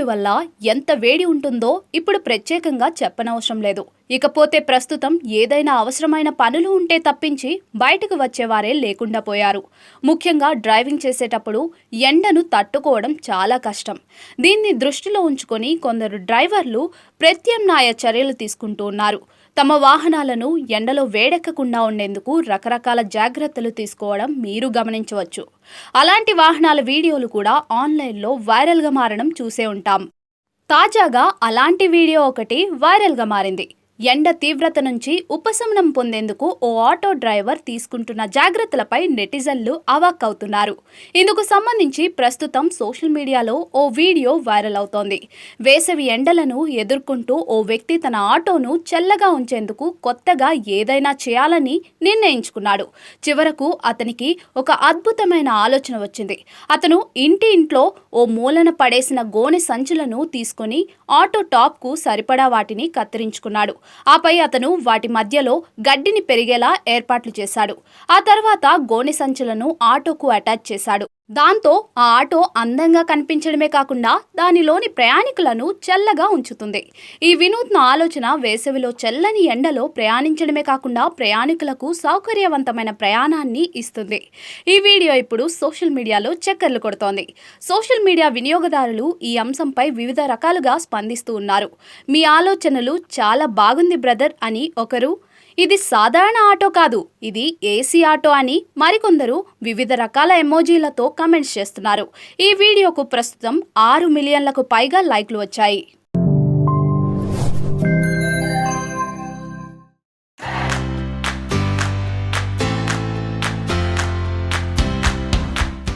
సూర్యుడి వల్ల ఎంత వేడి ఉంటుందో ఇప్పుడు ప్రత్యేకంగా చెప్పనవసరం లేదు. ఇకపోతే ప్రస్తుతం ఏదైనా అవసరమైన పనులు ఉంటే తప్పించి బయటకు వచ్చేవారే లేకుండా పోయారు. ముఖ్యంగా డ్రైవింగ్ చేసేటప్పుడు ఎండను తట్టుకోవడం చాలా కష్టం. దీన్ని దృష్టిలో ఉంచుకొని కొందరు డ్రైవర్లు ప్రత్యామ్నాయ చర్యలు తీసుకుంటూ ఉన్నారు. తమ వాహనాలను ఎండలో వేడెక్కకుండా ఉండేందుకు రకరకాల జాగ్రత్తలు తీసుకోవడం మీరు గమనించవచ్చు. అలాంటి వాహనాల వీడియోలు కూడా ఆన్లైన్లో వైరల్గా మారడం చూసే ఉంటాం. తాజాగా అలాంటి వీడియో ఒకటి వైరల్గా మారింది. ఎండ తీవ్రత నుంచి ఉపశమనం పొందేందుకు ఓ ఆటో డ్రైవర్ తీసుకుంటున్న జాగ్రత్తలపై నెటిజన్లు అవాక్కవుతున్నారు. ఇందుకు సంబంధించి ప్రస్తుతం సోషల్ మీడియాలో ఓ వీడియో వైరల్ అవుతోంది. వేసవి ఎండలను ఎదుర్కొంటూ ఓ వ్యక్తి తన ఆటోను చల్లగా ఉంచేందుకు కొత్తగా ఏదైనా చేయాలని నిర్ణయించుకున్నాడు. చివరకు అతనికి ఒక అద్భుతమైన ఆలోచన వచ్చింది. అతను ఇంట్లో ఓ మూలన పడేసిన గోనె సంచులను తీసుకొని ఆటో టాప్కు సరిపడా వాటిని కత్తిరించుకున్నాడు. ఆపై అతను వాటి మధ్యలో గడ్డిని పెరిగేలా ఏర్పాట్లు చేశాడు. ఆ తర్వాత గోనె సంచులను ఆటోకు అటాచ్ చేశాడు. దాంతో ఆ ఆటో అందంగా కనిపించడమే కాకుండా దానిలోని ప్రయాణికులను చల్లగా ఉంచుతుంది. ఈ వినూత్న ఆలోచన వేసవిలో చల్లని ఎండలో ప్రయాణించడమే కాకుండా ప్రయాణికులకు సౌకర్యవంతమైన ప్రయాణాన్ని ఇస్తుంది. ఈ వీడియో ఇప్పుడు సోషల్ మీడియాలో చక్కర్లు కొడుతోంది. సోషల్ మీడియా వినియోగదారులు ఈ అంశంపై వివిధ రకాలుగా స్పందిస్తూ ఉన్నారు. మీ ఆలోచనలు చాలా బాగుంది బ్రదర్ అని ఒకరు, ఇది సాధారణ ఆటో కాదు, ఇది ఏసీ ఆటో అని మరికొందరు వివిధ రకాల ఎమోజీలతో కామెంట్స్ చేస్తున్నారు. ఈ వీడియోకు ప్రస్తుతం 6 మిలియన్లకు పైగా లైక్లు వచ్చాయి.